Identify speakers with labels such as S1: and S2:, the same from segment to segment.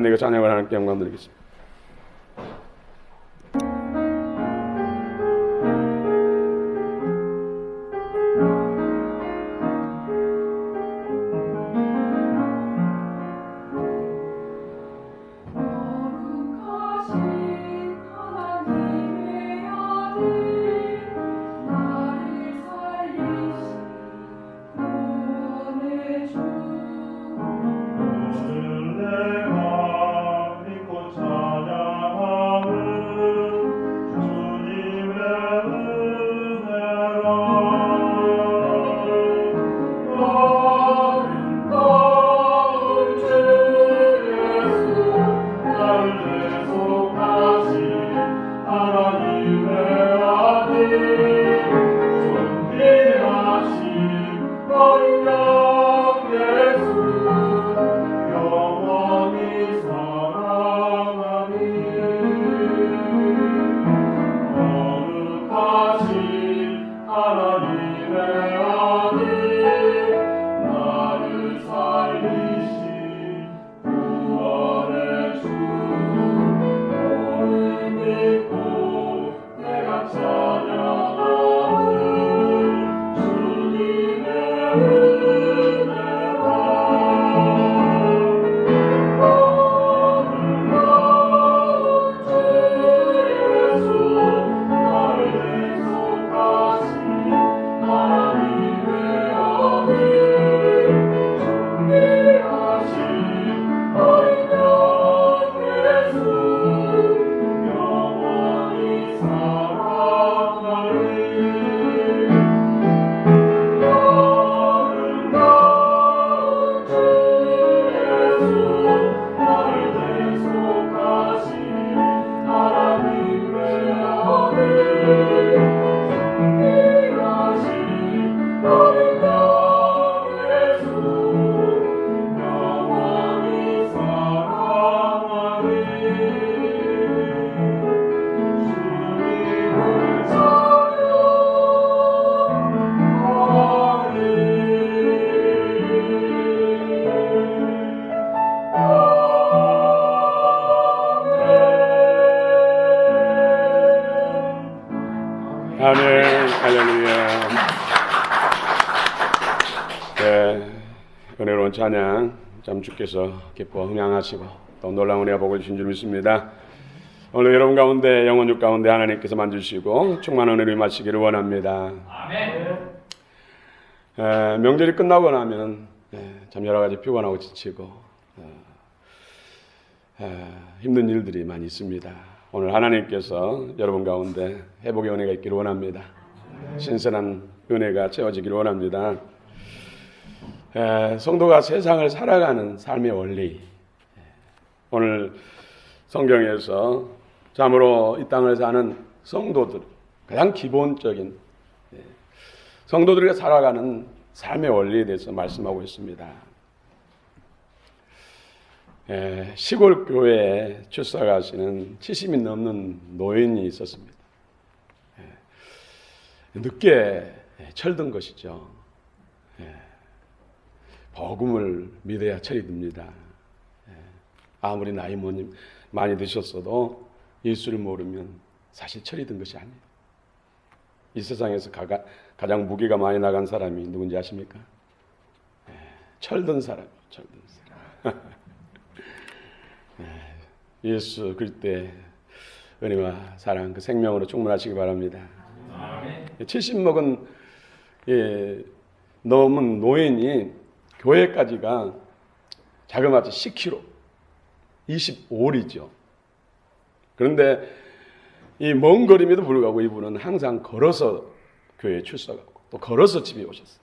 S1: 드리고 찬양을 하나님께 영광 드리겠습니다. 아멘, 할렐루야. 네, 은혜로운 찬양 참 주께서 기뻐 흥양하시고 또 놀라운 은혜와 복을 주신 줄 믿습니다. 오늘 여러분 가운데 영혼육 가운데 하나님께서 만주시고 충만한 은혜를 마시기를 원합니다.
S2: 아멘.
S1: 명절이 끝나고 나면 참 여러 가지 피곤하고 지치고 힘든 일들이 많이 있습니다. 오늘 하나님께서 여러분 가운데 회복의 은혜가 있기를 원합니다. 신선한 은혜가 채워지기를 원합니다. 성도가 세상을 살아가는 삶의 원리, 오늘 성경에서 참으로 이 땅을 사는 성도들 가장 기본적인 성도들이 살아가는 삶의 원리에 대해서 말씀하고 있습니다. 시골 교회에 출석하시는 70이 넘는 노인이 있었습니다. 늦게 철든 것이죠. 복음을 믿어야 철이 듭니다. 아무리 나이 많이 드셨어도 예수를 모르면 사실 철이 든 것이 아니에요. 이 세상에서 가장 무게가 많이 나간 사람이 누군지 아십니까? 철든 사람이에요. 철든 사람. 예수 그리스도의 은혜와 사랑 그 생명으로 충만하시기 바랍니다. 70 먹은 넘은 노인이 교회까지가 자그마치 10km 25리죠. 그런데 이 먼 거리임에도 불구하고 이분은 항상 걸어서 교회에 출석하고 또 걸어서 집에 오셨어요.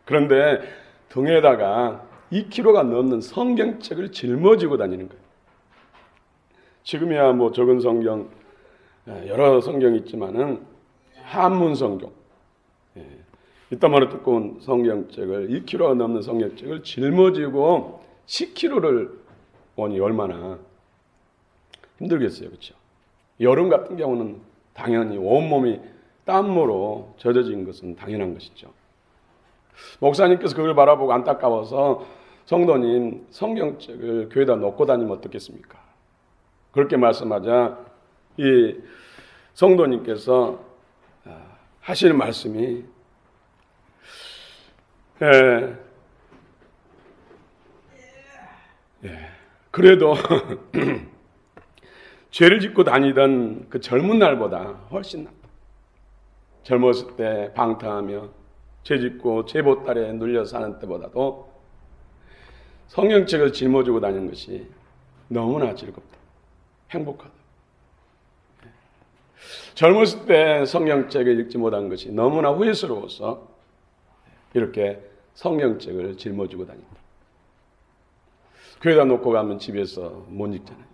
S1: 그런데 등에다가 2kg가 넘는 성경책을 짊어지고 다니는 거예요. 지금이야 뭐 적은 성경, 여러 성경이 있지만은 한문 성경, 이따만한 두꺼운 성경책을 1kg가 넘는 성경책을 짊어지고 10kg를 오니 얼마나 힘들겠어요, 그렇죠? 여름 같은 경우는 당연히 온몸이 땀으로 젖어진 것은 당연한 것이죠. 목사님께서 그걸 바라보고 안타까워서 성도님 성경책을 교회에다 놓고 다니면 어떻겠습니까? 그렇게 말씀하자 이 성도님께서 하시는 말씀이 그래도 죄를 짓고 다니던 그 젊은 날보다 훨씬 낫다. 젊었을 때 방탕하며 죄 짓고 죄 보따리에 눌려 사는 때보다도 성경책을 짊어지고 다니는 것이 너무나 즐겁다. 행복하다. 젊었을 때 성경책을 읽지 못한 것이 너무나 후회스러워서 이렇게 성경책을 짊어지고 다닌다. 교회에다 놓고 가면 집에서 못 읽잖아요.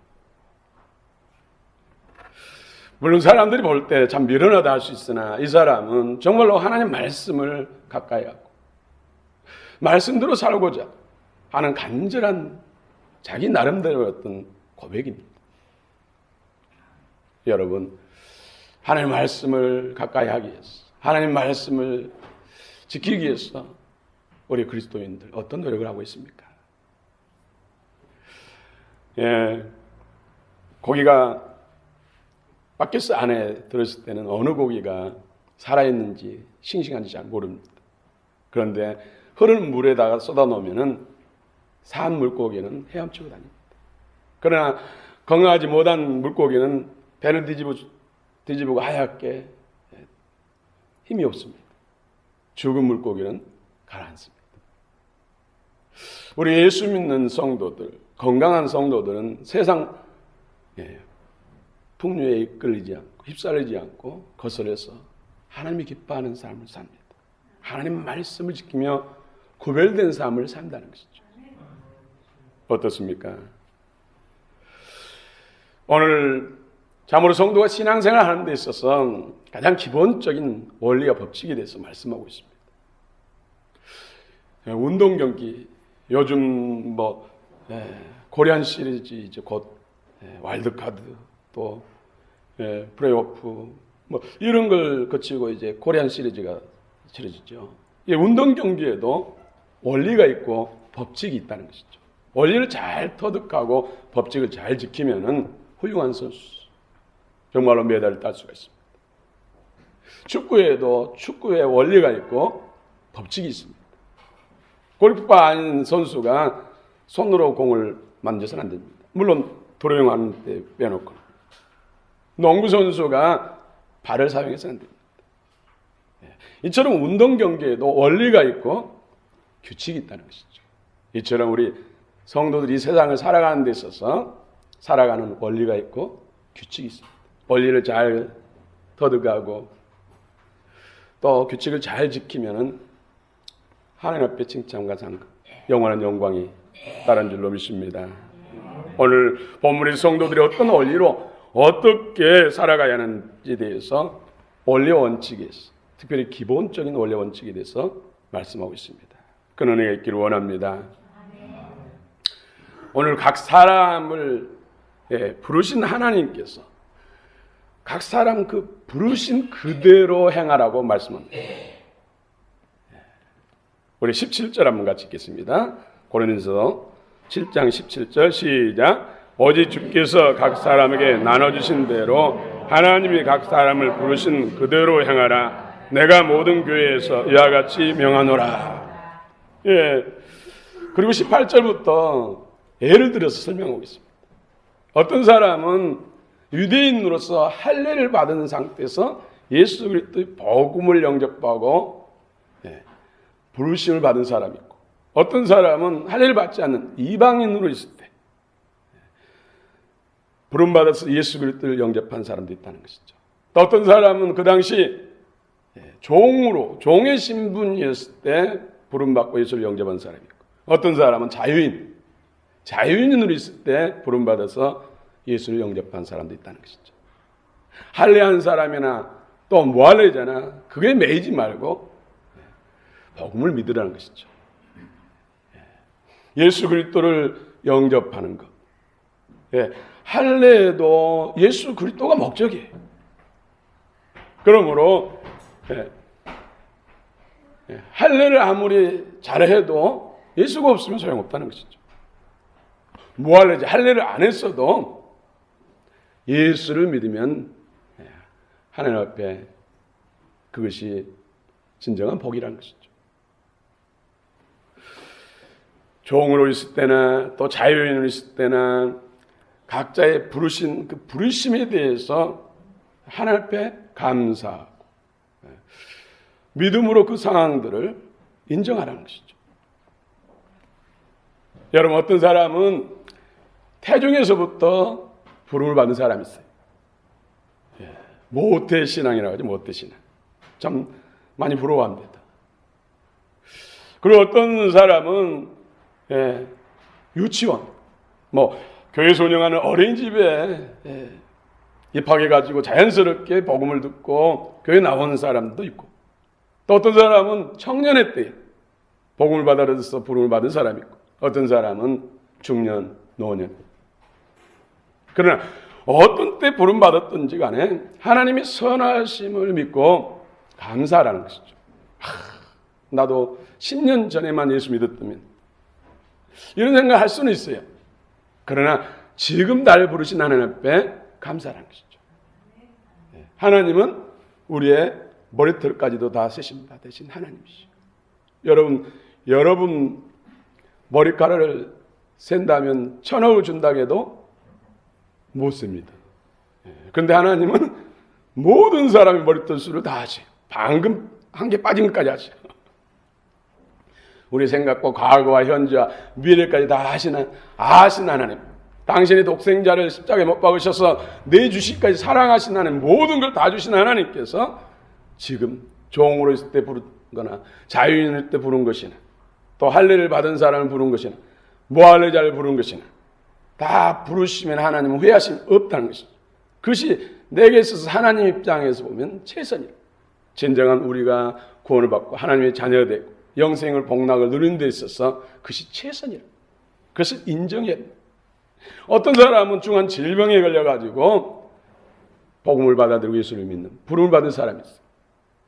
S1: 물론 사람들이 볼 때 참 미련하다 할 수 있으나 이 사람은 정말로 하나님 말씀을 가까이 하고 말씀대로 살고자 하는 간절한 자기 나름대로의 어떤 고백입니다. 여러분, 하나님 말씀을 가까이 하기 위해서, 하나님 말씀을 지키기 위해서 우리 그리스도인들 어떤 노력을 하고 있습니까? 고기가 바켓스 안에 들었을 때는 어느 고기가 살아있는지 싱싱한지 잘 모릅니다. 그런데 흐르는 물에다가 쏟아놓으면 산 물고기는 헤엄치고 다닙니다. 그러나 건강하지 못한 물고기는 배를 뒤집고 하얗게 힘이 없습니다. 죽은 물고기는 가라앉습니다. 우리 예수 믿는 성도들, 건강한 성도들은 세상 풍류에 이끌리지 않고 휩쓸리지 않고 거슬려서 하나님이 기뻐하는 삶을 삽니다. 하나님 말씀을 지키며 구별된 삶을 산다는 것이죠. 어떻습니까? 오늘 참으로 성도가 신앙생활 하는 데 있어서 가장 기본적인 원리와 법칙에 대해서 말씀하고 있습니다. 운동 경기, 요즘 코리안 시리즈 이제 곧 와일드카드 또 플레이오프 이런 걸 거치고 이제 코리안 시리즈가 치러지죠. 운동 경기에도 원리가 있고 법칙이 있다는 것이죠. 원리를 잘 터득하고 법칙을 잘 지키면은 훌륭한 선수, 정말로 메달을 딸 수가 있습니다. 축구에도 축구에 원리가 있고 법칙이 있습니다. 골키퍼가 아닌 선수가 손으로 공을 만져서는 안 됩니다. 물론 도로용하는 때 빼놓고. 농구 선수가 발을 사용해서는 안 됩니다. 이처럼 운동 경기에도 원리가 있고 규칙이 있다는 것이죠. 이처럼 우리 성도들이 이 세상을 살아가는 데 있어서 살아가는 원리가 있고 규칙이 있습니다. 원리를 잘 터득하고 또 규칙을 잘 지키면은 하나님 앞에 칭찬과 상급, 영원한 영광이 따른 줄로 믿습니다. 오늘 본문의 성도들이 어떤 원리로 어떻게 살아가야 하는지에 대해서 원리 원칙에서 특별히 기본적인 원리 원칙에 대해서 말씀하고 있습니다. 그 은혜가 있기를 원합니다. 오늘 각 사람을 부르신 하나님께서 각 사람 그 부르신 그대로 행하라고 말씀합니다. 우리 17절 한번 같이 읽겠습니다. 고린도서 7장 17절 시작. 오직 주께서 각 사람에게 나눠주신 대로 하나님이 각 사람을 부르신 그대로 행하라. 내가 모든 교회에서 이와 같이 명하노라. 그리고 18절부터 예를 들어서 설명하고 있습니다. 어떤 사람은 유대인으로서 할례를 받은 상태에서 예수 그리스도의 복음을 영접하고 부르심을 받은 사람이 있고, 어떤 사람은 할례를 받지 않는 이방인으로 있을 때 부름받아서 예수 그리스도를 영접한 사람도 있다는 것이죠. 또 어떤 사람은 그 당시 종의 신분이었을 때 부름받고 예수를 영접한 사람이 있고, 어떤 사람은 자유인으로 있을 때 부름받아서 예수를 영접한 사람도 있다는 것이죠. 할례한 사람이나 또 무할례자나 그게 매이지 말고 복음을 믿으라는 것이죠. 예수 그리스도를 영접하는 것. 할례도 예수 그리스도가 목적이에요. 그러므로 할례를 아무리 잘해도 예수가 없으면 소용없다는 것이죠. 뭐 할래지? 할례를 안 했어도 예수를 믿으면 하나님 앞에 그것이 진정한 복이라는 것이죠. 종으로 있을 때나 또 자유인으로 있을 때나 각자의 부르신 그 부르심에 대해서 하나님 앞에 감사하고 믿음으로 그 상황들을 인정하라는 것이죠. 여러분, 어떤 사람은 태중에서부터 부름을 받은 사람이 있어요. 모태신앙이라고 하죠. 모태신앙. 참 많이 부러워합니다. 그리고 어떤 사람은 유치원, 교회 운영하는 어린이집에 입학해가지고 자연스럽게 복음을 듣고 교회 나오는 사람도 있고, 또 어떤 사람은 청년의 때에 복음을 받아들여서 부름을 받은 사람이 있고, 어떤 사람은 중년, 노년. 그러나 어떤 때 부름 받았든지 간에 하나님의 선하심을 믿고 감사하라는 것이죠. 나도 10년 전에만 예수 믿었다면 이런 생각 할 수는 있어요. 그러나 지금 날 부르신 하나님 앞에 감사하라는 것이죠. 하나님은 우리의 머리털까지도 다 세심 받으신 하나님이시죠. 여러분 머리카락을 센다면 1,000억을 준다고 해도 못 셉니다. 그런데 하나님은 모든 사람의 머리털 수를 다 하세요. 방금 한 개 빠진 것까지 하세요. 우리 생각과 과거와 현재와 미래까지 다 아시는 하나님. 당신의 독생자를 십자가에 못 박으셔서 내주시기까지 사랑하신 하나님, 모든 걸 다 주신 하나님께서 지금 종으로 있을 때 부르거나 자유인일 때 부른 것이나 또 할례를 받은 사람을 부른 것이나 무할례자를 부른 것이나 다 부르시면 하나님은 후회하심 없다는 것이죠. 그것이 내게 있어서 하나님 입장에서 보면 최선이에요. 진정한 우리가 구원을 받고 하나님의 자녀가 되고 영생을 복락을 누리는 데 있어서 그것이 최선이라. 그것을 인정해야 됩니다. 어떤 사람은 중한 질병에 걸려가지고 복음을 받아들이고 예수를 믿는 부름을 받은 사람이 있어요.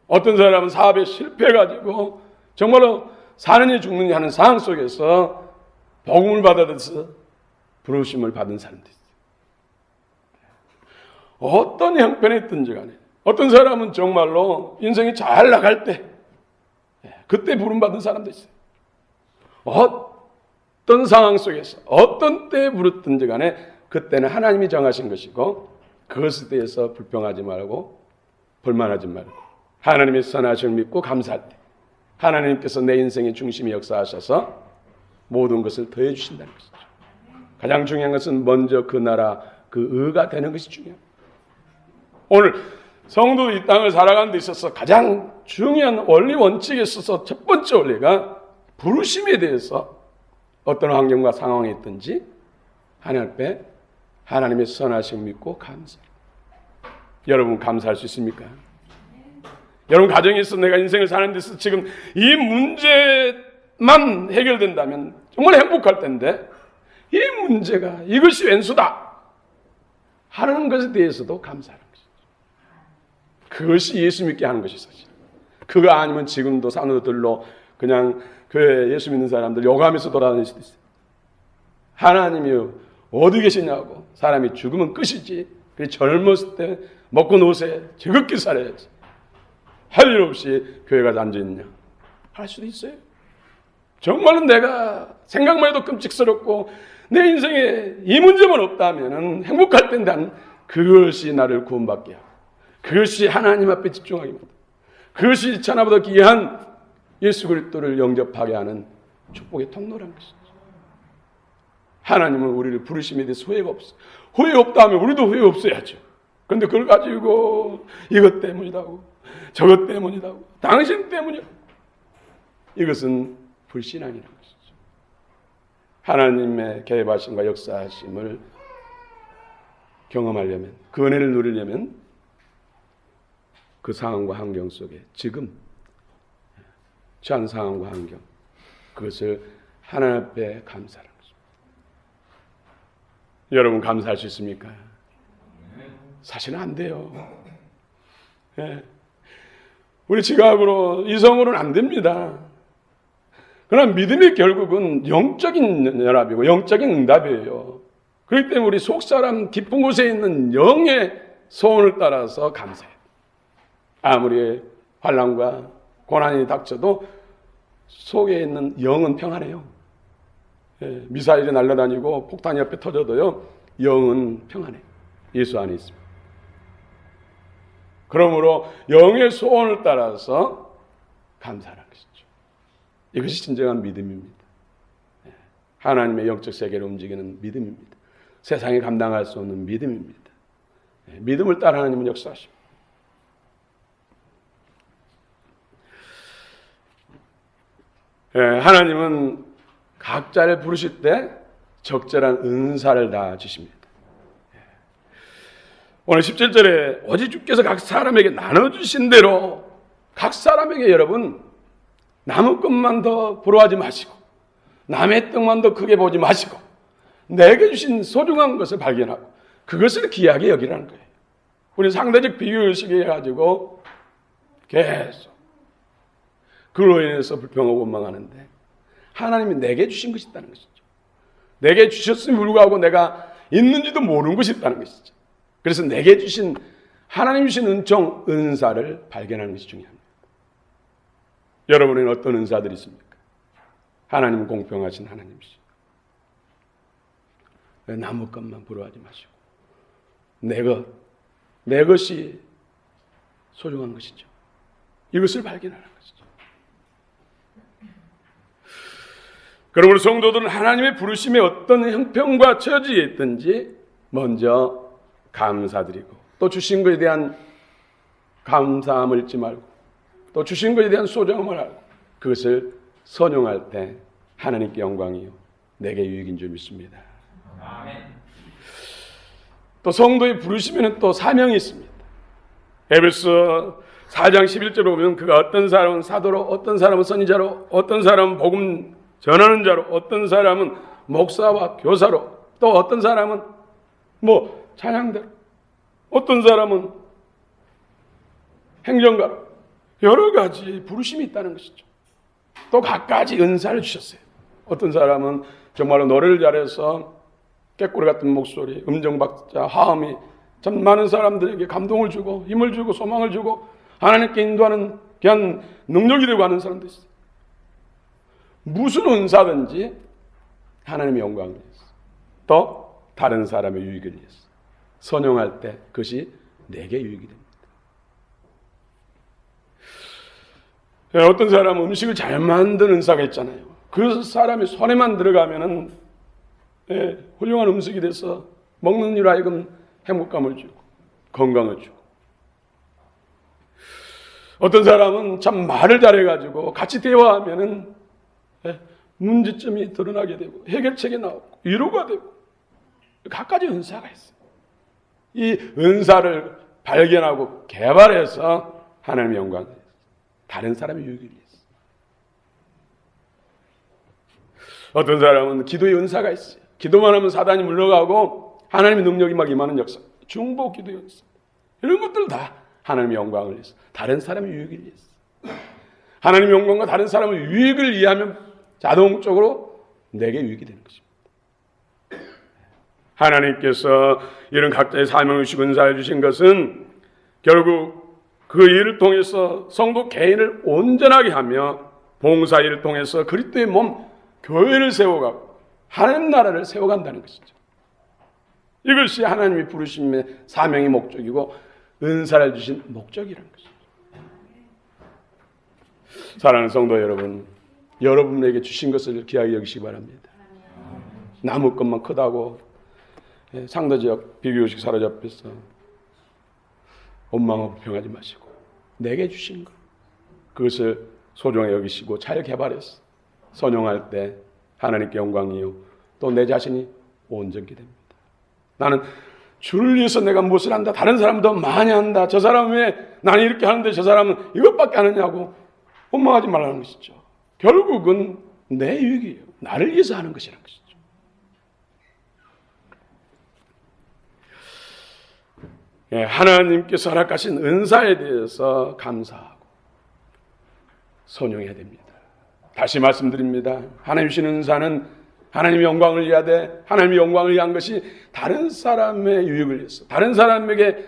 S1: 어떤 사람은 사업에 실패해가지고 정말로 사느니 죽느니 하는 상황 속에서 복음을 받아들여서 부르심을 받은 사람도 있어요. 어떤 형편에 있든지 간에 어떤 사람은 정말로 인생이 잘 나갈 때 그때 부름받은 사람도 있어요. 어떤 상황 속에서 어떤 때에 부르든지 간에 그때는 하나님이 정하신 것이고 그것에 대해서 불평하지 말고 불만하지 말고 하나님의 선하심을 믿고 감사할 때 하나님께서 내 인생의 중심에 역사하셔서 모든 것을 더해 주신다는 것이죠. 가장 중요한 것은 먼저 그 나라 그 의가 되는 것이 중요합니다. 오늘 성도 이 땅을 살아가는 데 있어서 가장 중요한 원리 원칙에 있어서 첫 번째 원리가 부르심에 대해서 어떤 환경과 상황에 있든지 하나님 앞에 하나님의 선하심을 믿고 감사해요. 여러분 감사할 수 있습니까? 여러분 가정에 있어 내가 인생을 사는 데서 지금 이 문제만 해결된다면 정말 행복할 텐데 이 문제가 이것이 왼수다 하는 것에 대해서도 감사하는 것이죠. 그것이 예수 믿게 하는 것이 사실. 그거 아니면 지금도 산으로들로 그냥 교회에 예수 믿는 사람들 욕하면서 돌아다닐 수도 있어요. 하나님이 어디 계시냐고. 사람이 죽으면 끝이지. 그래 젊었을 때 먹고 노세 즐겁게 살아야지. 할 일 없이 교회 가서 앉아있냐. 할 수도 있어요. 정말로 내가 생각만 해도 끔찍스럽고 내 인생에 이 문제만 없다면 행복할 텐데 그것이 나를 구원받게 하고 그것이 하나님 앞에 집중하게 합니다. 그것이 천하보다 귀한 예수 그리스도를 영접하게 하는 축복의 통로라는 것이죠. 하나님은 우리를 부르심에 대해서 후회가 없어요. 후회 없다 하면 우리도 후회 없어야죠. 그런데 그걸 가지고 이것 때문이라고 저것 때문이라고 당신 때문이라고 이것은 불신앙이라는 것이죠. 하나님의 개입하심과 역사하심을 경험하려면 그 은혜를 누리려면 그 상황과 환경 속에 지금 처한 상황과 환경 그것을 하나님 앞에 감사하는 것입니다. 여러분 감사할 수 있습니까? 사실은 안 돼요. 예. 우리 지각으로 이성으로는 안 됩니다. 그러나 믿음이 결국은 영적인 연합이고 영적인 응답이에요. 그렇기 때문에 우리 속사람 깊은 곳에 있는 영의 소원을 따라서 감사해요. 아무리 환난과 고난이 닥쳐도 속에 있는 영은 평안해요. 미사일이 날아다니고 폭탄이 옆에 터져도요, 영은 평안해요. 예수 안에 있습니다. 그러므로 영의 소원을 따라서 감사하는 것이죠. 이것이 진정한 믿음입니다. 하나님의 영적 세계를 움직이는 믿음입니다. 세상이 감당할 수 없는 믿음입니다. 믿음을 따라 하나님은 역사하십니다. 하나님은 각자를 부르실 때 적절한 은사를 다 주십니다. 오늘 17절에 오직 주께서 각 사람에게 나눠주신 대로 각 사람에게 여러분 남의 것만 더 부러워하지 마시고 남의 떡만 더 크게 보지 마시고 내게 주신 소중한 것을 발견하고 그것을 귀하게 여기라는 거예요. 우리 상대적 비교의식을 가지고 계속 그로 인해서 불평하고 원망하는데 하나님이 내게 주신 것이 있다는 것이죠. 내게 주셨음에 불구하고 내가 있는지도 모르는 것이 있다는 것이죠. 그래서 내게 주신 하나님 주신 은총, 은사를 발견하는 것이 중요합니다. 여러분에는 어떤 은사들이 있습니까? 하나님은 공평하신 하나님이시죠. 남의 것만 부러워하지 마시고 내 것이 소중한 것이죠. 이것을 발견하는 것이죠. 그러므로 성도들은 하나님의 부르심에 어떤 형편과 처지에 있든지 먼저 감사드리고 또 주신 것에 대한 감사함을 잊지 말고 또 주신 것에 대한 소중함을 알고 그것을 선용할 때 하나님께 영광이요 내게 유익인 줄 믿습니다. 아멘. 또 성도의 부르심에는 또 사명이 있습니다. 에베소 4장 11절에 보면 그가 어떤 사람은 사도로 어떤 사람은 선지자로 어떤 사람은 복음 전하는 자로 어떤 사람은 목사와 교사로 또 어떤 사람은 찬양대로 어떤 사람은 행정가로 여러 가지 부르심이 있다는 것이죠. 또 각가지 은사를 주셨어요. 어떤 사람은 정말로 노래를 잘해서 꾀꼬리 같은 목소리, 음정박자, 화음이 참 많은 사람들에게 감동을 주고 힘을 주고 소망을 주고 하나님께 인도하는 귀한 능력이 되고 하는 사람도 있어요. 무슨 은사든지 하나님의 영광을 위해서 또 다른 사람의 유익을 위해서 선용할 때 그것이 내게 유익이 됩니다. 어떤 사람은 음식을 잘 만드는 은사가 있잖아요. 그 사람이 손에만 들어가면은 훌륭한 음식이 돼서 먹는 이로 하여금 행복감을 주고 건강을 주고 어떤 사람은 참 말을 잘해가지고 같이 대화하면은 문제점이 드러나게 되고 해결책이 나오고 위로가 되고 각가지 은사가 있어요. 이 은사를 발견하고 개발해서 하나님의 영광을 위해서 다른 사람의 유익을 위해서 어떤 사람은 기도의 은사가 있어요. 기도만 하면 사단이 물러가고 하나님의 능력이 막 임하는 역사 중보 기도의 은사 이런 것들 다 하나님의 영광을 위해서 다른 사람의 유익을 위해서 하나님의 영광과 다른 사람의 유익을 이해하면 자동적으로 내게 유익이 되는 것입니다. 하나님께서 이런 각자의 사명을 주시고 은사를 주신 것은 결국 그 일을 통해서 성도 개인을 온전하게 하며 봉사 일을 통해서 그리스도의 몸 교회를 세워가고 하나님 나라를 세워간다는 것이죠. 이것이 하나님이 부르심의 사명의 목적이고 은사를 주신 목적이라는 것이죠. 사랑하는 성도 여러분, 여러분에게 주신 것을 귀하게 여기시기 바랍니다. 남의 것만 크다고 상대적 비교의식 사로잡혀서 원망하고 불평하지 마시고 내게 주신 것 그것을 소중하게 여기시고 잘 개발해서 선용할 때 하나님께 영광이요 또 내 자신이 온전케 됩니다. 나는 주를 위해서 내가 무엇을 한다, 다른 사람은 더 많이 한다, 저 사람은 왜 나는 이렇게 하는데 저 사람은 이것밖에 안 하냐고 원망하지 말라는 것이죠. 결국은 내 유익이에요. 나를 위해서 하는 것이라는 것이죠. 하나님께서 허락하신 은사에 대해서 감사하고 선용해야 됩니다. 다시 말씀드립니다. 하나님 주신 은사는 하나님의 영광을 위하되 하나님의 영광을 위한 것이 다른 사람의 유익을 위해서 다른 사람에게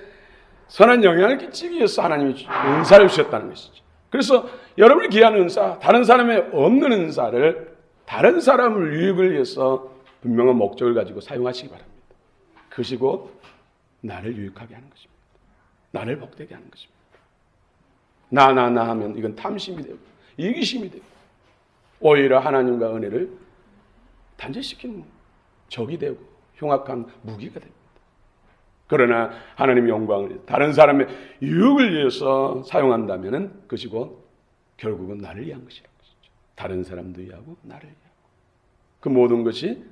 S1: 선한 영향을 끼치기 위해서 하나님이 은사를 주셨다는 것이죠. 그래서 여러분이 귀한 은사, 다른 사람의 없는 은사를 다른 사람을 유익을 위해서 분명한 목적을 가지고 사용하시기 바랍니다. 그것이 곧 나를 유익하게 하는 것입니다. 나를 복되게 하는 것입니다. 나 하면 이건 탐심이 되고 이기심이 되고 오히려 하나님과 은혜를 단절시키는 적이 되고 흉악한 무기가 됩니다. 그러나 하나님의 영광을 다른 사람의 유익을 위해서 사용한다면 그것이 곧 결국은 나를 위한 것이라는 것이죠. 다른 사람도 위하고 나를 위하고 그 모든 것이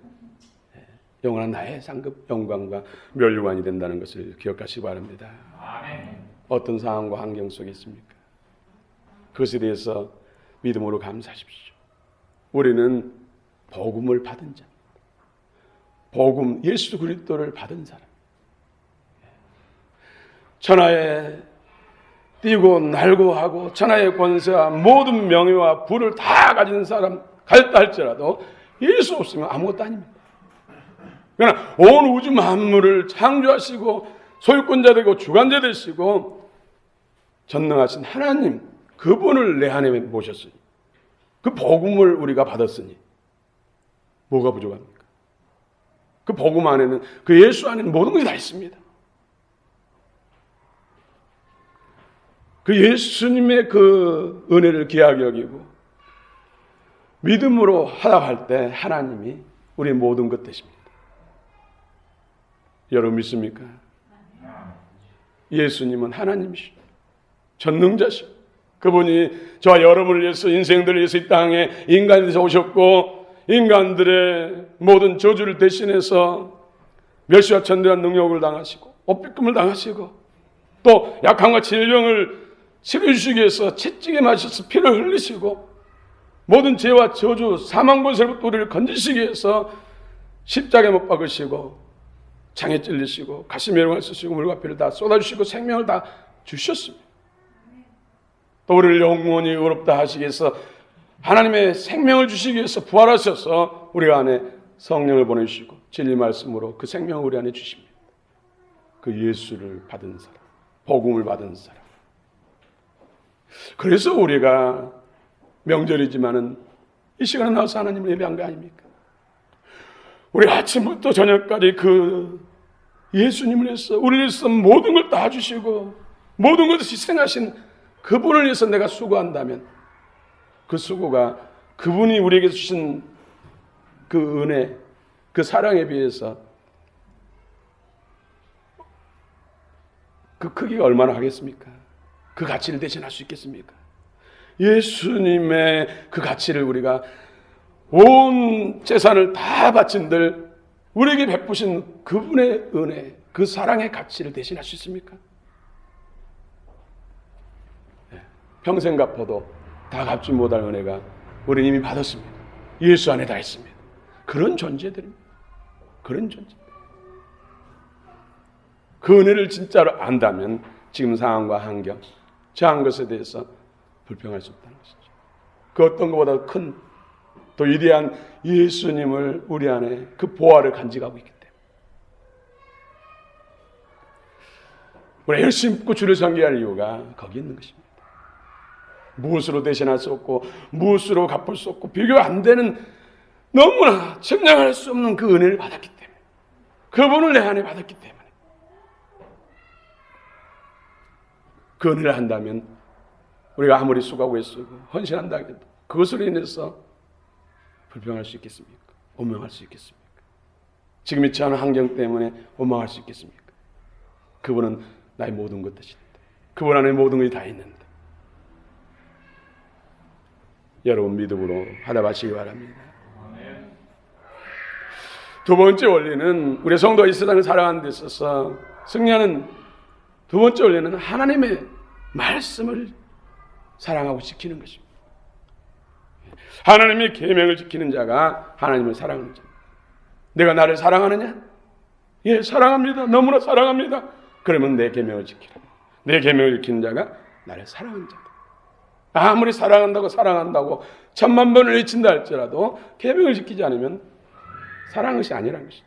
S1: 영원한 나의 상급 영광과 멸류관이 된다는 것을 기억하시기 바랍니다. 아멘. 어떤 상황과 환경 속에 있습니까? 그것에 대해서 믿음으로 감사하십시오. 우리는 복음을 받은 자, 복음 예수 그리스도를 받은 사람, 천하에 뛰고 날고 하고 천하의 권세와 모든 명예와 부를 다 가진 사람 갈다 할지라도 예수 없으면 아무것도 아닙니다. 그러나 온 우주 만물을 창조하시고 소유권자 되고 주관자 되시고 전능하신 하나님 그분을 내 안에 모셨으니 그 복음을 우리가 받았으니 뭐가 부족합니까? 그 복음 안에는 그 예수 안에는 모든 것이 다 있습니다. 그 예수님의 그 은혜를 귀하게 여기고 믿음으로 하락할 때 하나님이 우리의 모든 것 되십니다. 여러분 믿습니까? 예수님은 하나님이시오. 전능자시오. 그분이 저와 여러분을 위해서 인생들을 위해서 이 땅에 인간이 되셔 오셨고 인간들의 모든 저주를 대신해서 멸시와 천대한 능력을 당하시고 옷비금을 당하시고 또 약함과 질병을 치료주시기 위해서 채찍에 맞으셔서 피를 흘리시고 모든 죄와 저주 사망 권세로부터 우리를 건지시기 위해서 십자가에 못 박으시고 창에 찔리시고 가시메롱을 쓰시고 물과 피를 다 쏟아주시고 생명을 다 주셨습니다. 또 우리를 영원히 의롭다 하시기 위해서 하나님의 생명을 주시기 위해서 부활하셔서 우리 안에 성령을 보내주시고 진리 말씀으로 그 생명을 우리 안에 주십니다. 그 예수를 받은 사람, 복음을 받은 사람. 그래서 우리가 명절이지만은 이 시간에 나와서 하나님을 예배한 거 아닙니까? 우리 아침부터 저녁까지 그 예수님을 위해서 우리를 위해서 모든 걸 다 주시고 모든 것을 희생하신 그분을 위해서 내가 수고한다면 그 수고가 그분이 우리에게 주신 그 은혜, 그 사랑에 비해서 그 크기가 얼마나 하겠습니까? 그 가치를 대신할 수 있겠습니까? 예수님의 그 가치를 우리가 온 재산을 다 바친들 우리에게 베푸신 그분의 은혜, 그 사랑의 가치를 대신할 수 있습니까? 평생 갚아도 다 갚지 못할 은혜가 우리는 이미 받았습니다. 예수 안에 다 있습니다. 그런 존재들입니다. 그런 존재. 그 은혜를 진짜로 안다면 지금 상황과 환경, 저한 것에 대해서 불평할 수 없다는 것이죠. 그 어떤 것보다 큰 또 위대한 예수님을 우리 안에 그 보화를 간직하고 있기 때문에 우리 열심히 믿고 주를 섬겨야 할 이유가 거기 있는 것입니다. 무엇으로 대신할 수 없고 무엇으로 갚을 수 없고 비교 안 되는 너무나 측량할 수 없는 그 은혜를 받았기 때문에 그분을 내 안에 받았기 때문에 그 은혜를 한다면 우리가 아무리 수고하고 애쓰고 헌신한다 해도 그것으로 인해서 불평할 수 있겠습니까? 원망할 수 있겠습니까? 지금 있지 않은 환경 때문에 원망할 수 있겠습니까? 그분은 나의 모든 것 되시는데 그분 안에 모든 것이 다 있는데 여러분 믿음으로 하나가시기 바랍니다. 두 번째 원리는 우리 성도가 이 세상을 살아가는 데 있어서 승리하는 두 번째 원리는 하나님의 말씀을 사랑하고 지키는 것입니다. 하나님의 계명을 지키는 자가 하나님을 사랑하는 자. 내가 나를 사랑하느냐? 예, 사랑합니다. 너무나 사랑합니다. 그러면 내 계명을 지키라. 내 계명을 지키는 자가 나를 사랑하는 자다. 아무리 사랑한다고 천만 번을 외친다 할지라도 계명을 지키지 않으면 사랑한 것이 아니라는 것이죠.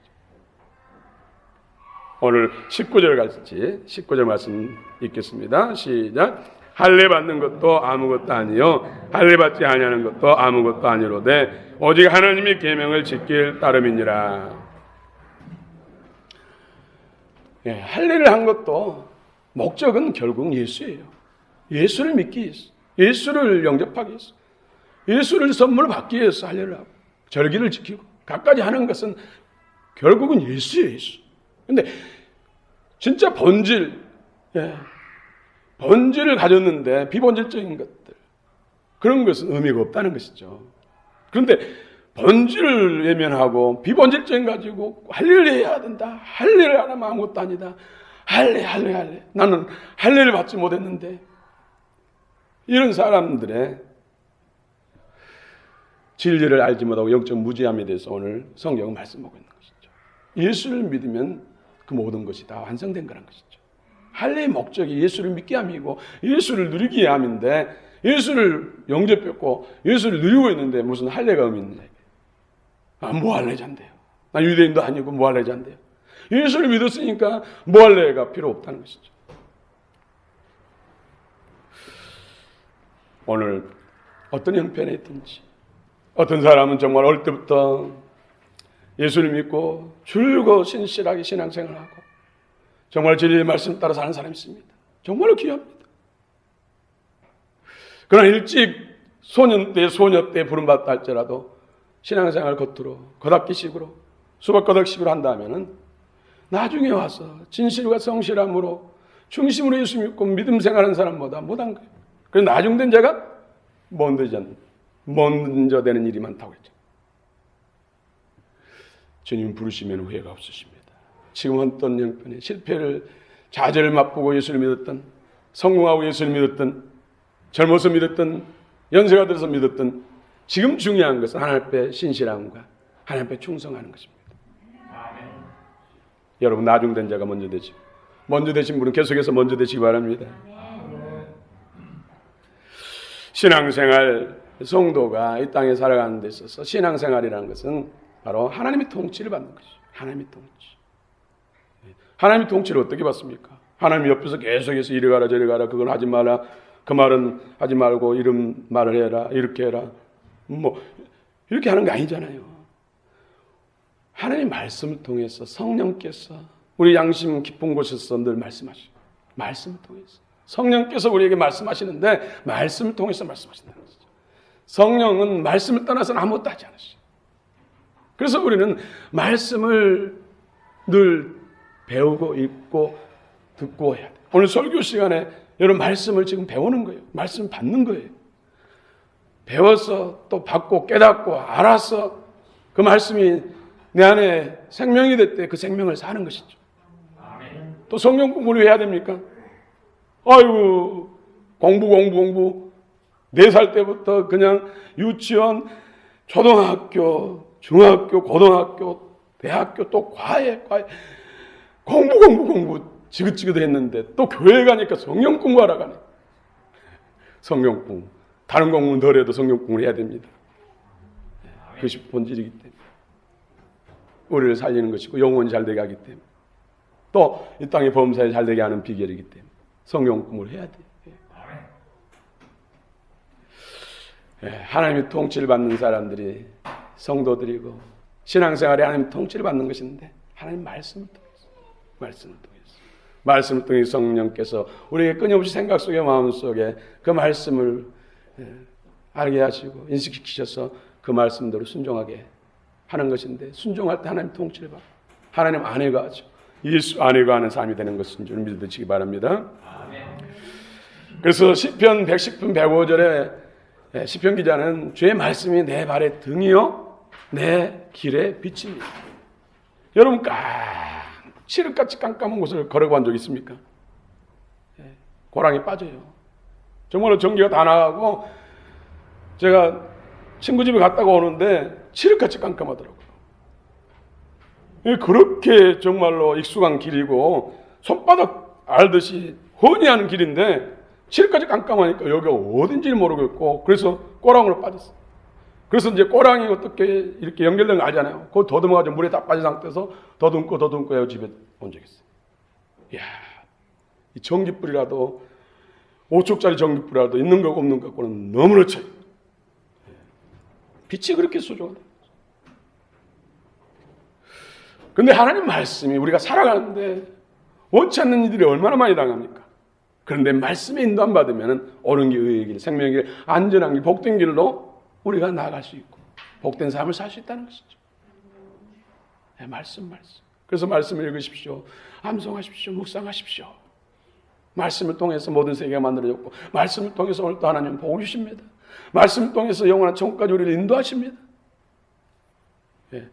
S1: 오늘 19절 같이 19절 말씀 읽겠습니다. 시작. 할례 받는 것도 아무것도 아니요 할례 받지 아니하는 것도 아무것도 아니로되 오직 하나님의 계명을 지킬 따름이니라. 예, 할례를 한 것도 목적은 결국 예수예요. 예수를 믿기 위해서, 예수를 영접하기 위해서, 예수를 선물을 받기 위해서 할례를 하고 절기를 지키고 갖가지 하는 것은 결국은 예수예요. 예수. 근데 진짜 본질을 가졌는데 비본질적인 것들, 그런 것은 의미가 없다는 것이죠. 그런데 본질을 외면하고 비본질적인 가지고 할례를 해야 된다. 할례를 안 하면 아무것도 아니다. 할례. 나는 할례를 받지 못했는데, 이런 사람들의 진리를 알지 못하고 영적 무지함에 대해서 오늘 성경은 말씀하고 있는 것이죠. 예수를 믿으면 그 모든 것이 다 완성된 거란 것이죠. 할례의 목적이 예수를 믿게 함이고 예수를 누리게 함인데, 예수를 영접했고 예수를 누리고 있는데 무슨 할례가 의미 있느냐. 뭐 할례자인데요. 나 유대인도 아니고 뭐 할례자인데요. 예수를 믿었으니까 뭐 할례가 필요 없다는 것이죠. 오늘 어떤 형편에 있든지, 어떤 사람은 정말 어릴 때부터 예수를 믿고 줄고 신실하게 신앙생활하고 정말 진리의 말씀 따라 사는 사람이 있습니다. 정말로 귀합니다. 그러나 일찍 소년 때 부름받다 할지라도 신앙생활 겉으로 거닥기식으로 수박거닥식으로 한다면은 나중에 와서 진실과 성실함으로 중심으로 예수 믿고 믿음 생활하는 사람보다 못한 거예요. 그래서 나중된 자가 먼저 되는 일이 많다고 했죠. 주님 부르시면 후회가 없으십니다. 지금 어떤 형편에 실패를 좌절을 맛보고 예수를 믿었던, 성공하고 예수를 믿었던, 젊어서 믿었던, 연세가 들어서 믿었던, 지금 중요한 것은 하나님 앞에 신실함과 하나님 앞에 충성하는 것입니다. 아멘. 여러분 나중된 자가 먼저 되시고, 먼저 되신 분은 계속해서 먼저 되시기 바랍니다. 아멘. 신앙생활, 성도가 이 땅에 살아가는 데 있어서 신앙생활이라는 것은 바로 하나님의 통치를 받는 것이죠. 하나님의 통치. 하나님의 통치를 어떻게 받습니까? 하나님이 옆에서 계속해서 이리 가라 저리 가라, 그건 하지 마라, 그 말은 하지 말고 이런 말을 해라, 이렇게 해라, 이렇게 하는 게 아니잖아요. 하나님의 말씀을 통해서 성령께서 우리 양심 깊은 곳에서 늘 말씀하시고, 말씀을 통해서 성령께서 우리에게 말씀하시는데 말씀을 통해서 말씀하신다는 것이죠. 성령은 말씀을 떠나서는 아무것도 하지 않으시죠. 그래서 우리는 말씀을 늘 배우고 읽고 듣고 해야 돼요. 오늘 설교 시간에 여러분 말씀을 지금 배우는 거예요. 말씀 받는 거예요. 배워서 또 받고 깨닫고 알아서 그 말씀이 내 안에 생명이 될 때 그 생명을 사는 것이죠. 아멘. 또 성경 공부를 해야 됩니까? 아이고 공부 4살 때부터 그냥 유치원, 초등학교, 중학교, 고등학교, 대학교 또 과외 공부 지긋지긋 했는데 또 교회 가니까 성경 공부하러 가네. 성경 공부. 다른 공부는 덜해도 성경 공부를 해야 됩니다. 그것이 본질이기 때문에. 우리를 살리는 것이고 영혼이 잘되게 하기 때문에. 또 이 땅의 범사에 잘되게 하는 비결이기 때문에 성경 공부를 해야 돼요. 하나님의 통치를 받는 사람들이 성도들이고 신앙생활에 하나님의 통치를 받는 것인데 하나님 말씀을 통해서 성령께서 우리에게 끊임없이 생각 속에 마음 속에 그 말씀을 알게 하시고 인식시키셔서 그 말씀대로 순종하게 하는 것인데, 순종할 때 하나님 통치를 받고 하나님 안에 거하죠. 예수 안에 거하는 삶이 되는 것인 줄 믿으시기 바랍니다. 아멘. 그래서 시편 110편 105절에 시편 기자는 주의 말씀이 내 발의 등이요 내 길의 빛입니다. 여러분 칠흑같이 깜깜한 곳을 걸어본 적 있습니까? 고랑이 빠져요. 정말로 전기가 다 나가고 제가 친구 집에 갔다가 오는데 칠흑같이 깜깜하더라고요. 그렇게 정말로 익숙한 길이고 손바닥 알듯이 훤히 아는 길인데 7일까지 깜깜하니까 여기가 어딘지 모르겠고, 그래서 꼬랑으로 빠졌어. 그래서 이제 꼬랑이 어떻게 이렇게 연결된 거 알잖아요. 그거 더듬어가지고 물에 다 빠진 상태에서 더듬고 해서 집에 온 적이 있어요. 이야, 이 전깃불이라도 5촉짜리 전깃불이라도 있는 거고 없는 거고는 너무나 차이. 빛이 그렇게 소중하다. 근데 하나님 말씀이 우리가 살아가는데 원치 않는 이들이 얼마나 많이 당합니까? 그런데 말씀에 인도 안 받으면 옳은 길, 의의 길, 생명의 길, 안전한 길, 복된 길로 우리가 나아갈 수 있고 복된 삶을 살 수 있다는 것이죠. 네, 말씀. 그래서 말씀을 읽으십시오. 암송하십시오. 묵상하십시오. 말씀을 통해서 모든 세계가 만들어졌고 말씀을 통해서 오늘 또 하나님 복을 주십니다. 말씀을 통해서 영원한 천국까지 우리를 인도하십니다. 네,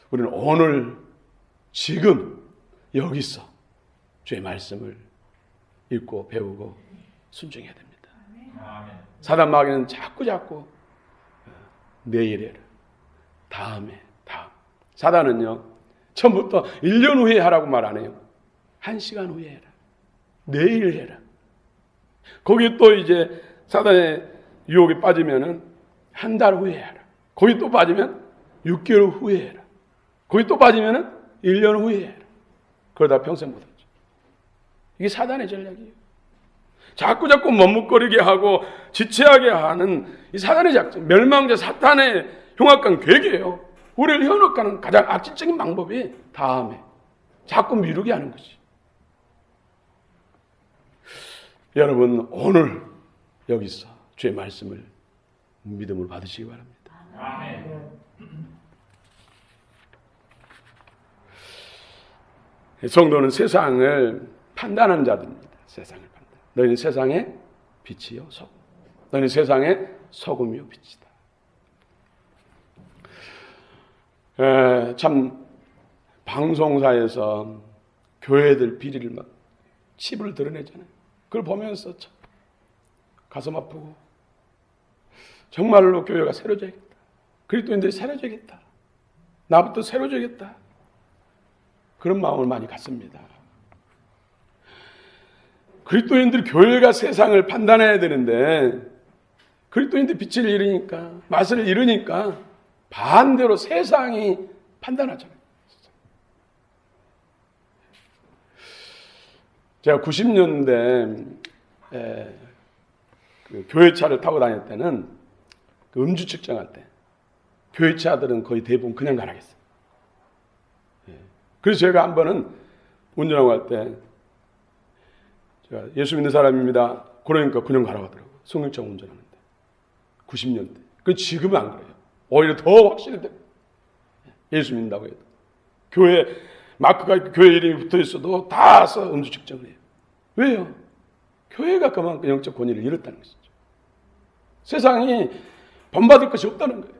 S1: 우리는 오늘 지금 여기서 주의 말씀을 읽고 배우고 순종해야 됩니다. 사단 마귀는 자꾸 내일 해라, 다음에 다음. 사단은요 처음부터 1년 후에 하라고 말 안 해요. 1시간 후에 해라, 내일 해라. 거기 또 이제 사단의 유혹에 빠지면은 한 달 후에 해라. 거기 또 빠지면 6개월 후에 해라. 거기 또 빠지면은 1년 후에 해라. 그러다 평생 못하죠. 이게 사단의 전략이에요. 자꾸 머뭇거리게 하고 지체하게 하는 이 사단의 작전, 멸망자 사탄의 흉악한 계획이에요. 우리를 현혹하는 가장 악질적인 방법이 다음에 자꾸 미루게 하는 거지. 여러분 오늘 여기서 주의 말씀을 믿음으로 받으시기 바랍니다. 아멘. 성도는 세상을 판단하는 자들입니다. 세상을 판단. 너희는 세상의 빛이요 소금. 너희는 세상의 소금이요 빛이다. 참 방송사에서 교회들 비리를 막 치부를 드러내잖아요. 그걸 보면서 참 가슴 아프고 정말로 교회가 새로져야겠다. 그리스도인들이 새로져야겠다. 나부터 새로져야겠다. 그런 마음을 많이 갖습니다. 그리스도인들이 교회가 세상을 판단해야 되는데 그리스도인들이 빛을 잃으니까 맛을 잃으니까 반대로 세상이 판단하잖아요. 제가 90년대 그 교회차를 타고 다닐 때는 그 음주 측정할 때 교회차들은 거의 대부분 그냥 가라겠어요. 그래서 제가 한 번은 운전하고 갈 때 제가 예수 믿는 사람입니다. 그러니까 그냥 가라고 하더라고요. 승용차 운전하는데 90년대. 그 지금은 안 그래요. 오히려 더 확실히 돼요. 예수 믿는다고 해도 교회 마크가 교회 이름이 붙어 있어도 다 써 음주 측정을 해요. 왜요? 교회가 그만큼 영적 권위를 잃었다는 것이죠. 세상이 본받을 것이 없다는 거예요.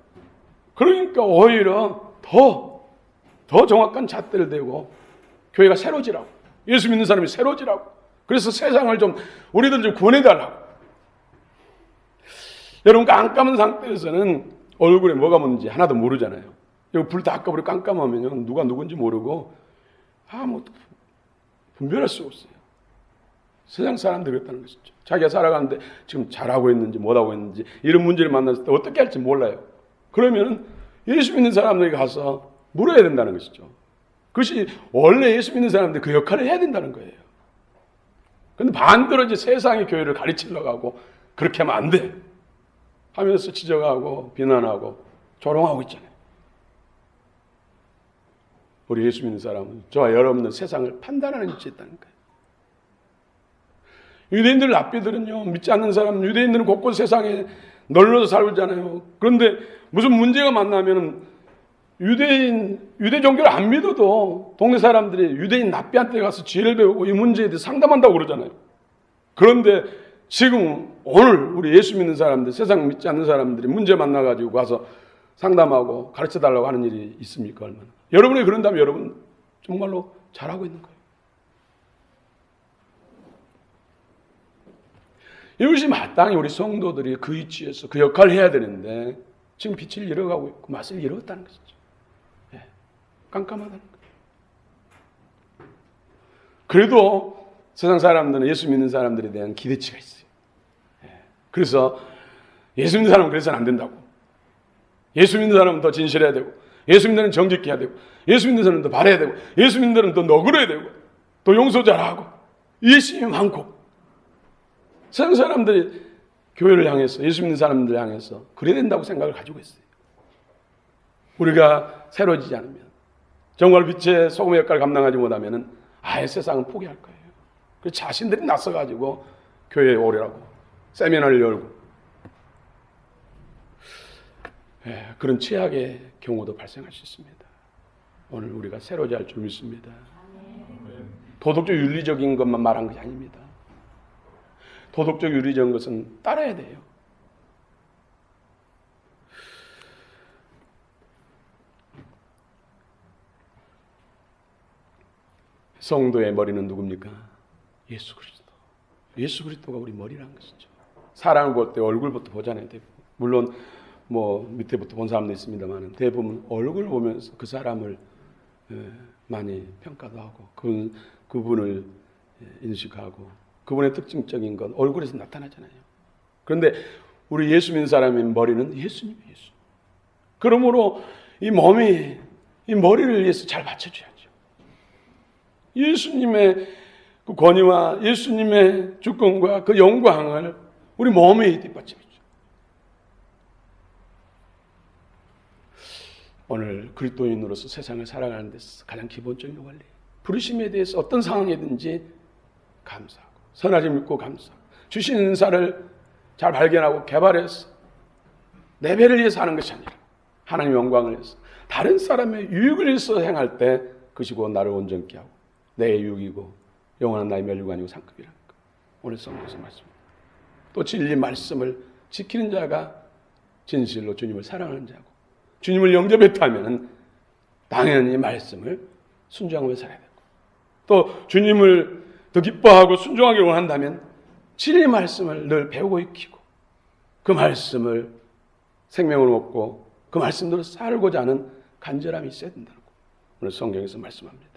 S1: 그러니까 오히려 더 정확한 잣대를 대고 교회가 새로지라고, 예수 믿는 사람이 새로지라고, 그래서 세상을 좀 우리들 좀 구원해달라고. 여러분 깜깜한 상태에서는 얼굴에 뭐가 묻는지 하나도 모르잖아요. 여기 불 다 꺼버리고 깜깜하면 누가 누군지 모르고 아무것도 분별할 수 없어요. 세상 사람들이 그렇다는 것이죠. 자기가 살아가는데 지금 잘하고 있는지 못하고 있는지 이런 문제를 만났을 때 어떻게 할지 몰라요. 그러면 예수 믿는 사람들이 가서 물어야 된다는 것이죠. 그것이 원래 예수 믿는 사람들이 그 역할을 해야 된다는 거예요. 그런데 반대로 이제 세상의 교회를 가르치려고 하고 그렇게 하면 안 돼 하면서 지적하고 비난하고 조롱하고 있잖아요. 우리 예수 믿는 사람은 저와 여러분은 세상을 판단하는 위치에 있다는 거예요. 유대인들 랍비들은요, 믿지 않는 사람, 유대인들은 곳곳 세상에 널려서 살고 있잖아요. 그런데 무슨 문제가 만나면 유대 종교를 안 믿어도 동네 사람들이 유대인 랍비한테 가서 지혜를 배우고 이 문제에 대해 상담한다고 그러잖아요. 그런데 지금 오늘 우리 예수 믿는 사람들, 세상 믿지 않는 사람들이 문제 만나가지고 가서 상담하고 가르쳐달라고 하는 일이 있습니까? 얼마나. 여러분이 그런다면 여러분 정말로 잘하고 있는 거예요. 이것이 마땅히 우리 성도들이 그 위치에서 그 역할을 해야 되는데 지금 빛을 잃어가고 있고 맛을 잃었다는 것이죠. 네. 깜깜하다는 거예요. 그래도 세상 사람들은 예수 믿는 사람들에 대한 기대치가 있어요. 그래서 예수 믿는 사람은 그래서는 안 된다고. 예수 믿는 사람은 더 진실해야 되고, 예수 믿는 사람은 정직해야 되고, 예수 믿는 사람은 더 바라야 되고, 예수 믿는 사람은 더 너그러야 되고, 또 용서 잘하고, 이해심이 많고. 세상 사람들이 교회를 향해서, 예수 믿는 사람들 향해서 그래야 된다고 생각을 가지고 있어요. 우리가 새로워지지 않으면, 정말 빛의 소금의 역할을 감당하지 못하면 아예 세상은 포기할 거예요. 그래서 자신들이 나서가지고 교회에 오려고 세미나를 열고, 그런 최악의 경우도 발생할 수 있습니다. 오늘 우리가 새로워져야 할 줄 믿습니다. 도덕적 윤리적인 것만 말한 것이 아닙니다. 도덕적 윤리적인 것은 따라야 돼요. 성도의 머리는 누굽니까? 예수 그리스도. 예수 그리스도가 우리 머리라는 것이죠. 사람을 볼 때 얼굴부터 보잖아요. 대부분. 물론 뭐 밑에부터 본 사람도 있습니다만 대부분 얼굴 보면서 그 사람을 많이 평가도 하고 그분을 인식하고 그분의 특징적인 건 얼굴에서 나타나잖아요. 그런데 우리 예수 믿는 사람의 머리는 예수님이에요. 예수. 그러므로 이 몸이 이 머리를 위해서 잘 받쳐줘야죠. 예수님의 그 권위와 예수님의 주권과 그 영광을 우리 몸에 뒷받침해줘. 오늘 그리스도인으로서 세상을 살아가는 데서 가장 기본적인 원리, 부르심에 대해서 어떤 상황이든지 감사하고 선하지 믿고 감사하고 주신 은사를 잘 발견하고 개발해서 내 배를 위해서 하는 것이 아니라 하나님의 영광을 위해서 다른 사람의 유익을 위해서 행할 때 그것이 곧 나를 온전케 하고 내 유익이고 영원한 나의 멸류가 아니고 상급이라는 것. 오늘 성경에서 말씀입니다. 또 진리 말씀을 지키는 자가 진실로 주님을 사랑하는 자고 주님을 영접했다면 당연히 말씀을 순종하며 살아야 되고 또 주님을 더 기뻐하고 순종하기를 원한다면 진리 말씀을 늘 배우고 익히고 그 말씀을 생명으로 먹고 그 말씀대로 살고자 하는 간절함이 있어야 된다는 거 오늘 성경에서 말씀합니다.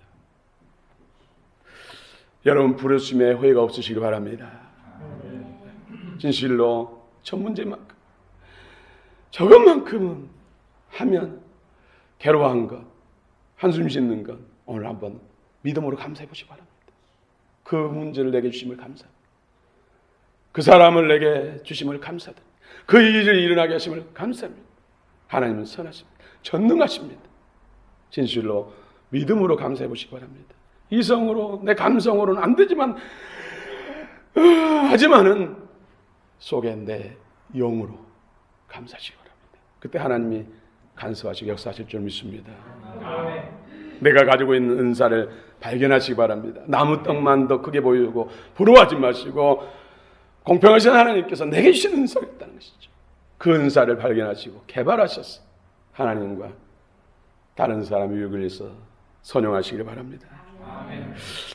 S1: 여러분 부르심에 후회가 없으시기 바랍니다. 진실로 첫 문제만큼 저것만큼은 하면 괴로워한 것, 한숨 짓는 것 오늘 한번 믿음으로 감사해 보시기 바랍니다. 그 문제를 내게 주심을 감사합니다. 그 사람을 내게 주심을 감사드립니다. 그 일을 일어나게 하심을 감사합니다. 하나님은 선하십니다. 전능하십니다. 진실로 믿음으로 감사해 보시기 바랍니다. 이성으로 내 감성으로는 안 되지만 하지만은 속에 내 영으로 감사하시기 바랍니다. 그때 하나님이 간섭하시고 역사하실 줄 믿습니다. 내가 가지고 있는 은사를 발견하시기 바랍니다. 나무 떡만 더 크게 보이고 부러워하지 마시고 공평하신 하나님께서 내게 주신 은사가 있다는 것이죠. 그 은사를 발견하시고 개발하셔서 하나님과 다른 사람의 유익을 위해서 선용하시기를 바랍니다.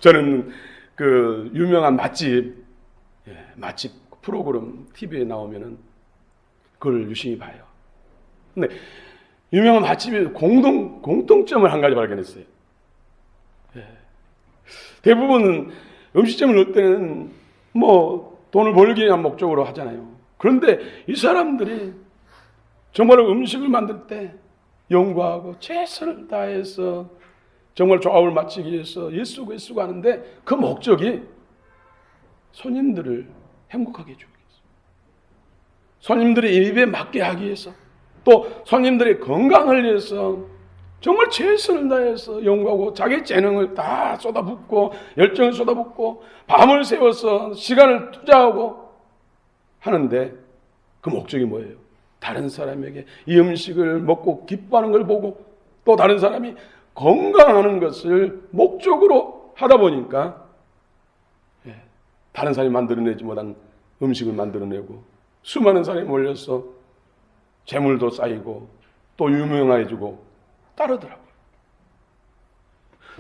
S1: 저는 그 유명한 맛집 프로그램 TV에 나오면은 그걸 유심히 봐요. 근데 유명한 맛집의 공통점을 한 가지 발견했어요. 대부분 음식점을 넣을 때는 뭐 돈을 벌기 위한 목적으로 하잖아요. 그런데 이 사람들이 정말로 음식을 만들 때 연구하고 최선을 다해서 정말 조합을 맞추기 위해서 예수고 하는데 그 목적이 손님들을 행복하게 해주기 위해서, 손님들의 입에 맞게 하기 위해서, 또 손님들의 건강을 위해서 정말 최선을 다해서 연구하고 자기 재능을 다 쏟아붓고 열정을 쏟아붓고 밤을 새워서 시간을 투자하고 하는데 그 목적이 뭐예요? 다른 사람에게 이 음식을 먹고 기뻐하는 걸 보고 또 다른 사람이 건강하는 것을 목적으로 하다 보니까 다른 사람이 만들어내지 못한 음식을 만들어내고 수많은 사람이 몰려서 재물도 쌓이고 또 유명해지고 따르더라고요.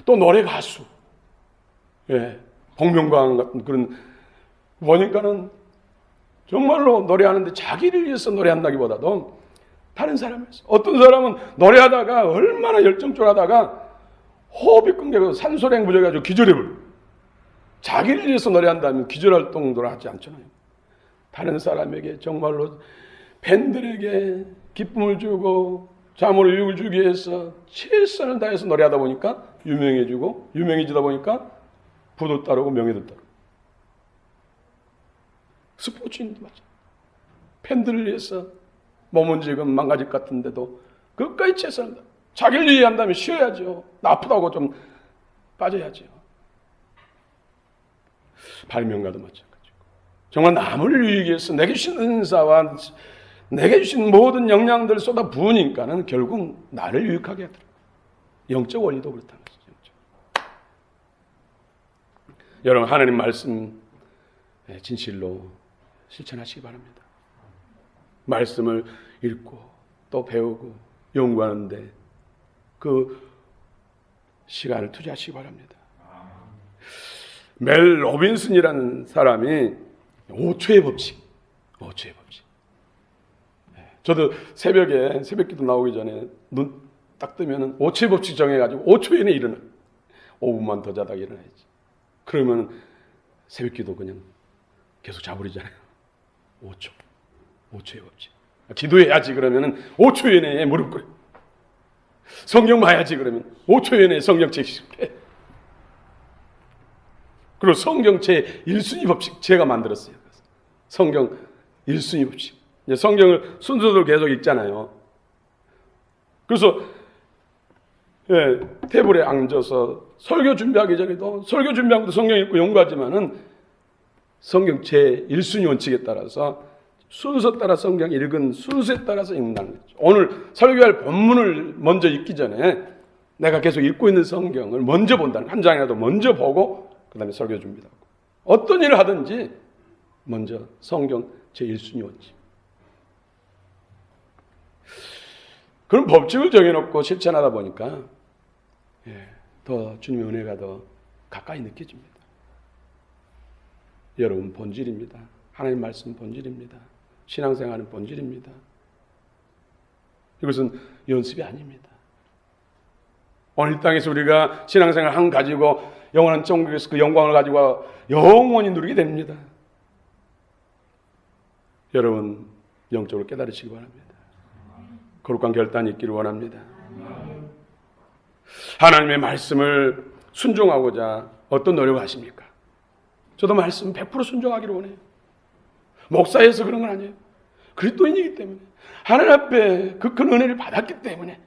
S1: 또 노래 가수, 복면가왕 같은 그런 보니까는 정말로 노래하는데 자기를 위해서 노래한다기보다도 다른 사람을 위해서. 어떤 사람은 노래하다가 얼마나 열정적으로 하다가 호흡이 끊겨서 산소량 부족해가지고 기절해버려요. 자기를 위해서 노래한다면 기절할 정도로 하지 않잖아요. 다른 사람에게 정말로 팬들에게 기쁨을 주고 자모로 유익을 주기 위해서 최선을 다해서 노래하다 보니까 유명해지고 유명해지다 보니까 부도 따르고 명예도 따르고 스포츠인도 맞아. 팬들을 위해서 몸은 지금 망가질 것 같은데도 끝까지 최선을 다. 자기를 위한다면 쉬어야죠. 나 아프다고 좀 빠져야죠. 발명가도 마찬가지고 정말 남을 위하기 위해서 내게 주신 은사와 내게 주신 모든 영향들을 쏟아 부으니까는 결국 나를 유익하게 하더라고요. 영적 원리도 그렇다는 것이죠. 여러분 하나님 말씀 진실로 실천하시기 바랍니다. 말씀을 읽고 또 배우고 연구하는데 그 시간을 투자하시기 바랍니다. 멜 로빈슨이라는 사람이 5초의 법칙. 저도 새벽에 새벽기도 나오기 전에 눈 딱 뜨면은 5초의 법칙 정해가지고 5초 이내에 일어나. 5분만 더 자다가 일어나야지. 그러면 새벽기도 그냥 계속 자버리잖아요. 5초의 법칙. 기도해야지 그러면은 5초 이내에 무릎 꿇어. 성경 봐야지 그러면 5초 이내에 성경책 해. 그리고 성경책 1순위 법칙 제가 만들었어요. 성경 1순위 법칙. 이제 성경을 순서대로 계속 읽잖아요. 그래서 테이블에 앉아서 설교 준비하기 전에도 설교 준비하고도 성경 읽고 연구하지만은 성경 제 1순위 원칙에 따라서 순서 따라 성경 읽은 순서에 따라서 읽는다는 거죠. 오늘 설교할 본문을 먼저 읽기 전에 내가 계속 읽고 있는 성경을 먼저 본다는, 한 장이라도 먼저 보고 그 다음에 설교 준비하고 어떤 일을 하든지 먼저 성경 제 1순위 원칙. 그런 법칙을 정해놓고 실천하다 보니까 더 주님의 은혜가 더 가까이 느껴집니다. 여러분 본질입니다. 하나님 말씀 본질입니다. 신앙생활은 본질입니다. 이것은 연습이 아닙니다. 오늘 이 땅에서 우리가 신앙생활 한 가지고 영원한 천국에서 그 영광을 가지고 영원히 누리게 됩니다. 여러분 영적으로 깨달으시기 바랍니다. 거룩한 결단이 있기를 원합니다. 하나님의 말씀을 순종하고자 어떤 노력을 하십니까? 저도 말씀 100% 순종하기를 원해요. 목사여서 그런 건 아니에요. 그리스도인이기 때문에 하나님 앞에 그 큰 은혜를 받았기 때문에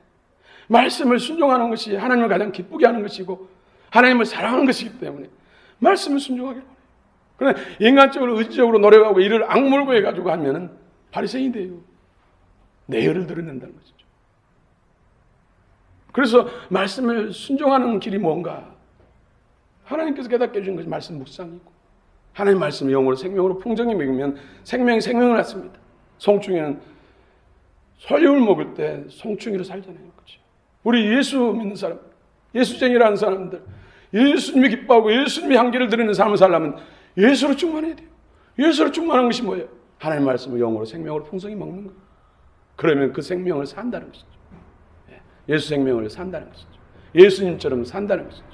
S1: 말씀을 순종하는 것이 하나님을 가장 기쁘게 하는 것이고 하나님을 사랑하는 것이기 때문에 말씀을 순종하기를 원해요. 그러나 인간적으로 의지적으로 노력하고 이를 악물고 해가지고 하면은 바리새인이 돼요. 내열을 드러낸다는 것이죠. 그래서 말씀을 순종하는 길이 뭔가? 하나님께서 깨닫게 해주신 것이 말씀 묵상이고 하나님 말씀을 영으로 생명으로 풍성히 먹이면 생명이 생명을 낳습니다. 송충이는 설육을 먹을 때 송충이로 살잖아요. 그렇죠? 우리 예수 믿는 사람, 예수쟁이라는 사람들, 예수님이 기뻐하고 예수님의 향기를 드리는 삶을 살려면 예수로 충만해야 돼요. 예수로 충만한 것이 뭐예요? 하나님 말씀을 영으로 생명으로 풍성히 먹는 거예요. 그러면 그 생명을 산다는 것이죠. 예수 생명을 산다는 것이죠. 예수님처럼 산다는 것이죠.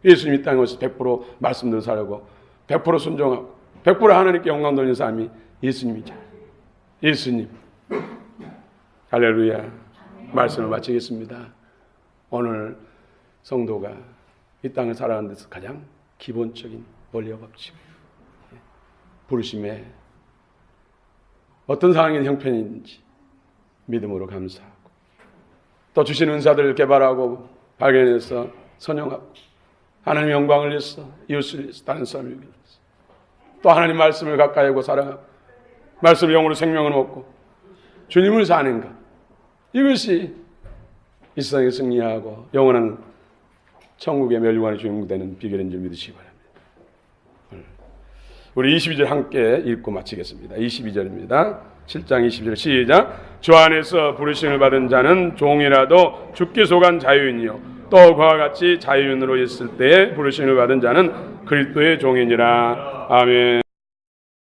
S1: 예수님이 땅에 오셔서 100% 말씀대로 살고 100% 순종하고 100% 하나님께 영광 돌리는 삶이 예수님이잖아요. 예수님. 할렐루야. 말씀을 마치겠습니다. 오늘 성도가 이 땅을 살아가는 데서 가장 기본적인 원리와 법칙, 부르심에 어떤 상황이 형편인지 믿음으로 감사하고 또 주신 은사들을 개발하고 발견해서 선용하고 하나님의 영광을 위해서 이웃을 위해서 다른 사람을 위해서 또 하나님 말씀을 가까이 하고 사랑하고 말씀을 영으로 생명을 먹고 주님을 사는 것, 이것이 이 세상에 승리하고 영원한 천국의 멸류관의 주인공 되는 비결인 줄 믿으시기 바랍니다. 우리 22절 함께 읽고 마치겠습니다. 22절입니다. 7장 22절 시작. 주 안에서 부르심을 받은 자는 종이라도 죽기 속한 자유인이요 또 그와 같이 자유인으로 있을 때에 부르심을 받은 자는 그리스도의 종이니라. 아멘.